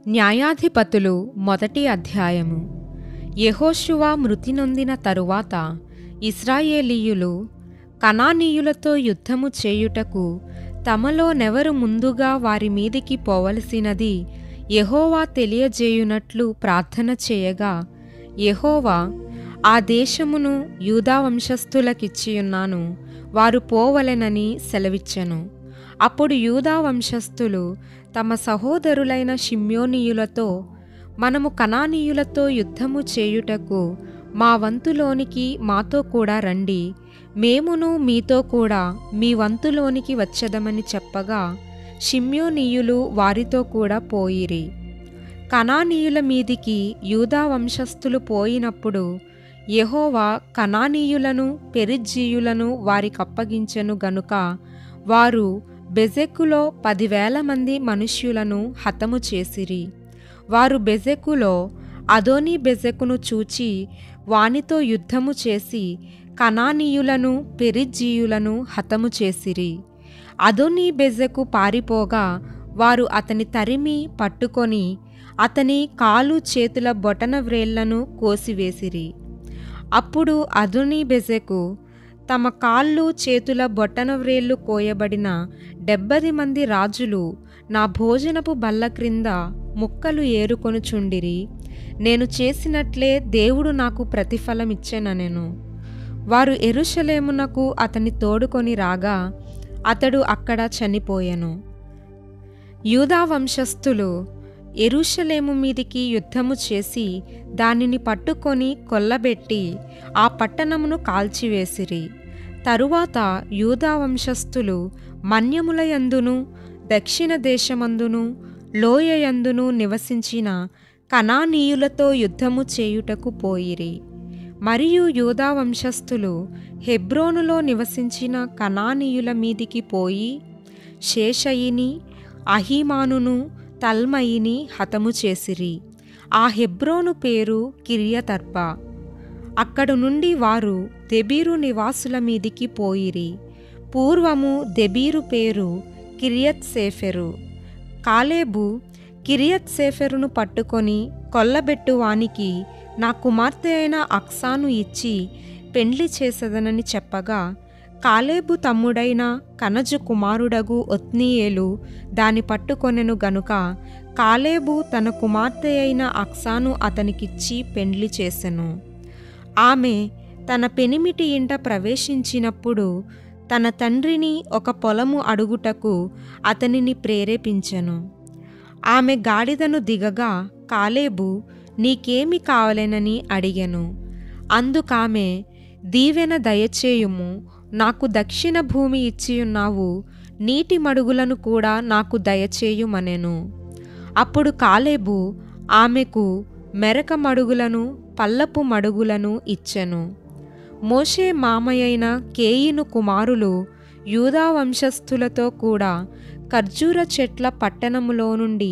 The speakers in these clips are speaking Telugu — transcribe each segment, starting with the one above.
న్యాయాధిపతులు మొదటి అధ్యాయము. యెహోషువ మృతి నొందిన తరువాత ఇశ్రాయేలీయులు కనానీయులతో యుద్ధము చేయుటకు తమలో నెవరు ముందుగా వారి మీదికి పోవలసినది యెహోవా తెలియజేయునట్లు ప్రార్థన చేయగా, యెహోవా, ఆ దేశమును యూదా వంశస్థులకిచ్చియున్నాను, వారు పోవలెనని సెలవిచ్చెను. అప్పుడు యూదా వంశస్థులు తమ సహోదరులైన షిమ్యోనీయులతో, మనము కనానీయులతో యుద్ధము చేయుటకు మా వంతులోనికి మాతో కూడా రండి, మేమును మీతో కూడా మీ వంతులోనికి వచ్చెదమని చెప్పగా, షిమ్యోనీయులు వారితో కూడా పోయిరి. కనానీయుల మీదికి యూదా వంశస్థులు పోయినప్పుడు యెహోవా కనానీయులను పెరిజ్జీయులను వారికప్పగించెను గనుక వారు బెజెకులో 10,000 మంది మనుష్యులను హతము చేసిరి. వారు బెజెకులో అదోనీ బెజెకును చూచి వానితో యుద్ధము చేసి కనానీయులను పెరిజ్జీయులను హతము చేసిరి. అదోనీ బెజెకు పారిపోగా వారు అతని తరిమి పట్టుకొని అతని కాలు చేతుల బొటన వ్రేళ్లను కోసివేసిరి. అప్పుడు అదోనీ బెజెకు, తమ కాళ్ళు చేతుల బొటన వ్రేళ్లు కోయబడిన 70 మంది రాజులు నా భోజనపు బల్ల క్రింద ముక్కలు ఏరుకొనుచుండిరి, నేను చేసినట్లే దేవుడు నాకు ప్రతిఫలమిచ్చెననెను. వారు యెరూషలేమునకు అతని తోడుకొని రాగా అతడు అక్కడ చనిపోయెను. యూదా వంశస్థులు యెరూషలేము మీదికి యుద్ధము చేసి దానిని పట్టుకొని కొల్లబెట్టి ఆ పట్టణమును కాల్చివేసిరి. తరువాత యూదా వంశస్థులు మన్యములయందును దక్షిణ దేశమందును లోయయందును నివసించిన కనానీయులతో యుద్ధము చేయుటకు పోయిరి. మరియు యూదా వంశస్థులు హెబ్రోనులో నివసించిన కనానీయుల మీదికి పోయి షేషయిని, అహీమానును, తల్మయిని హతము చేసిరి. ఆ హెబ్రోను పేరు కిర్యతర్బా. అక్కడు నుండి వారు దెబీరు నివాసుల మీదికి పోయిరి. పూర్వము దెబీరు పేరు కిర్యత్సేఫెరు. కాలేబు కిర్యత్సేఫెరును పట్టుకొని కొల్లబెట్టువానికి నా కుమార్తె అయిన అక్సాను ఇచ్చి పెండ్లి చేసెదనని చెప్పగా, కాలేబు తమ్ముడైన కనజు కుమారుడగు ఒత్నీయేలు దాని పట్టుకొనెను గనుక కాలేబు తన కుమార్తె అయిన అక్సాను అతనికిచ్చి పెండ్లి చేసెను. ఆమె తన పెనిమిటి ఇంట ప్రవేశించినప్పుడు తన తండ్రిని ఒక పొలము అడుగుటకు అతనిని ప్రేరేపించెను. ఆమె గాడిదను దిగగా కాలేబు, నీకేమి కావలెనని అడిగెను. అందుకామె, దీవెన దయచేయుము, నాకు దక్షిణ భూమి ఇచ్చియున్నావు, నీటి మడుగులను కూడా నాకు దయచేయుమనెను. అప్పుడు కాలేబు ఆమెకు మెరక మడుగులను పల్లపు మడుగులను ఇచ్చెను. మోషే మామయైన కేయిను కుమారులు యూదా వంశస్థులతో కూడా ఖర్జూర చెట్ల పట్టణములో నుండి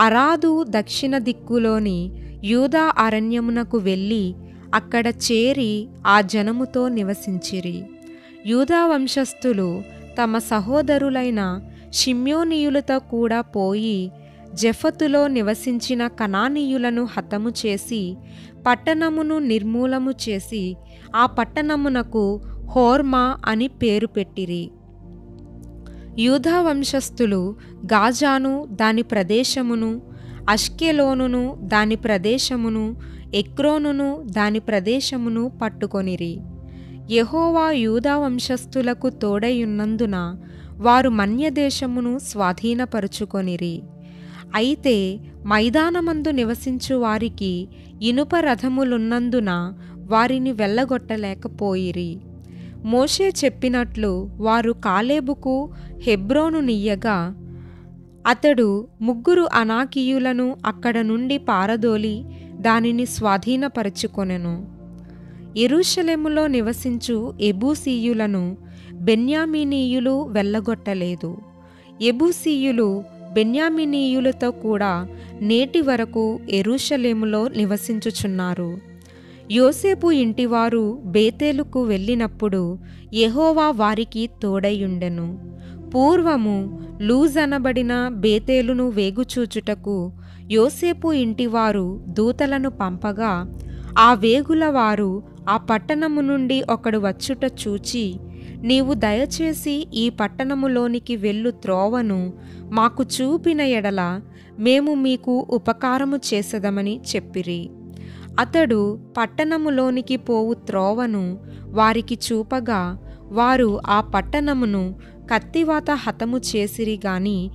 అరాదు దక్షిణ దిక్కులోని యూదా అరణ్యమునకు వెళ్ళి అక్కడ చేరి ఆ జనముతో నివసించిరి. యూదా వంశస్థులు తమ సహోదరులైన షిమ్యోనీయులతో కూడా పోయి జెఫతులో నివసించిన కనానీయులను హతము చేసి పట్టణమును నిర్మూలము చేసి ఆ పట్టణమునకు హోర్మా అని పేరు పెట్టిరి. యూదా వంశస్థులు గాజాను దాని ప్రదేశమును, అష్కెలోనును దాని ప్రదేశమును, ఎక్రోనును దాని ప్రదేశమును పట్టుకొనిరి. యెహోవా యూదా వంశస్థులకు తోడైయున్నందున వారు మన్యదేశమును స్వాధీనపరుచుకొనిరి. అయితే మైదానమందు నివసించు వారికి ఇనుప రథములున్నందున వారిని వెళ్ళగొట్టలేకపోయిరి. మోషే చెప్పినట్లు వారు కాలేబుకు హెబ్రోను నియ్యగా అతడు 3 అనాకీయులను అక్కడ నుండి పారదోలి దానిని స్వాధీనపరచుకొనెను. యెరూషలేములో నివసించు ఎబూసీయులను బెన్యామీనీయులు వెళ్ళగొట్టలేదు. ఎబూసీయులు బెన్యామీనీయులతో కూడా నేటి వరకు యెరూషలేములో నివసించుచున్నారు. యోసేపు ఇంటివారు బేతేలుకు వెళ్ళినప్పుడు యెహోవా వారికి తోడైయుండెను. పూర్వము లూజ్ అనబడిన బేతేలును వేగుచూచుటకు యోసేపు ఇంటివారు దూతలను పంపగా ఆ వేగుల వారు ఆ పట్టణము నుండి ఒకడు వచ్చుట చూచి, నీవు దయచేసి ఈ పట్టణములోనికి వెళ్ళు త్రోవను మాకు చూపిన ఎడల మేము మీకు ఉపకారము చేసెదమని చెప్పిరి. అతడు పట్టణములోనికి పోవు త్రోవను వారికి చూపగా వారు ఆ పట్టణమును కత్తివాత హతము చేసిరి గాని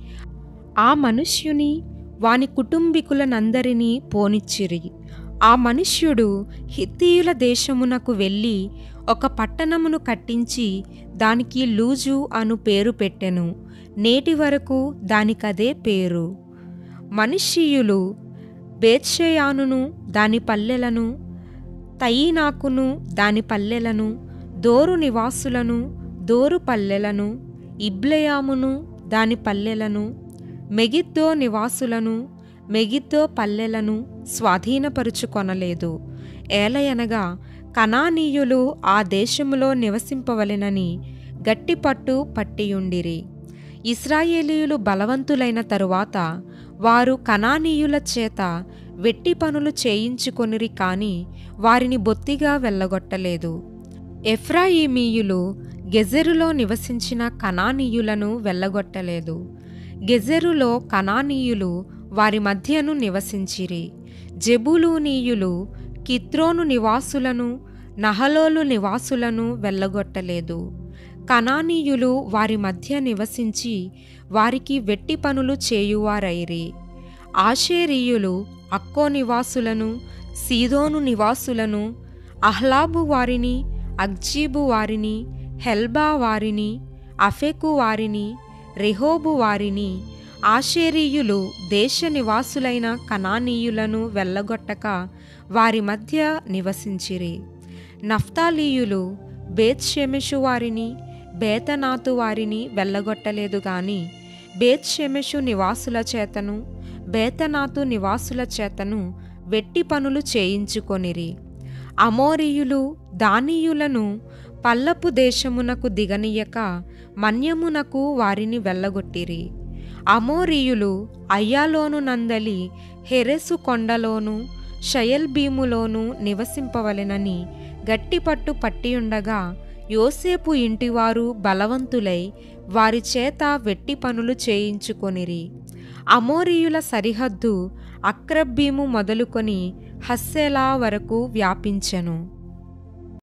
ఆ మనుష్యుని వాని కుటుంబీకులనందరినీ పోనిచ్చిరి. ఆ మనుష్యుడు హిత్తీయుల దేశమునకు వెళ్ళి ఒక పట్టణమును కట్టించి దానికి లూజు అను పేరు పెట్టెను. నేటి వరకు దానికదే పేరు. మనష్షీయులు బేత్షెయానును దాని పల్లెలను, తయీనాకును దాని పల్లెలను, దోరు నివాసులను దోరు పల్లెలను, ఇబ్లెయామును దాని పల్లెలను, మెగిద్దో నివాసులను మెగిద్దో పల్లెలను స్వాధీనపరుచుకొనలేదు. ఏలయనగా కనానీయులు ఆ దేశములో నివసింపవలెనని గట్టిపట్టు పట్టియుండిరి. ఇశ్రాయేలీయులు బలవంతులైన తరువాత వారు కనానీయుల చేత వెట్టి పనులు చేయించుకొనిరి కాని వారిని బొత్తిగా వెళ్ళగొట్టలేదు. ఎఫ్రాయిమీయులు గెజెరులో నివసించిన కనానీయులను వెళ్ళగొట్టలేదు. గెజెరులో కనానీయులు వారి మధ్యను నివసించిరి. జెబూలూనీయులు కిత్రోను నివాసులను నహలోలు నివాసులను వెళ్ళగొట్టలేదు. కనానీయులు వారి మధ్య నివసించి వారికి వెట్టి పనులు చేయువారైరి. ఆషేరీయులు అక్కో నివాసులను, సీదోను నివాసులను, అహ్లాబు వారిని, అగ్జీబు వారిని, హెల్బా వారిని, అఫెకు వారిని, రెహోబు వారిని, ఆషేరీయులు దేశ నివాసులైన కనానీయులను వెళ్ళగొట్టక వారి మధ్య నివసించిరి. నఫ్తాలీయులు బేత్షెమెషు వారిని, బేతనాతు వారిని వెళ్ళగొట్టలేదు గాని బేత్షెమెషు నివాసుల చేతను బేతనాతు నివాసుల చేతను వెట్టి పనులు చేయించుకొనిరి. అమోరీయులు దానీయులను పల్లపు దేశమునకు దిగనీయక మన్యమునకు వారిని వెళ్ళగొట్టిరి. అమోరీయులు అయ్యాలోను నందలి హెరెసు కొండలోను షయల్బీములోను నివసింపవలెనని గట్టిపట్టు పట్టియుండగా యోసేపు ఇంటివారు బలవంతులై వారి చేత వెట్టి పనులు చేయించుకొనిరి. అమోరీయుల సరిహద్దు అక్రబ్బీము మొదలుకొని హస్సెలా వరకు వ్యాపించెను.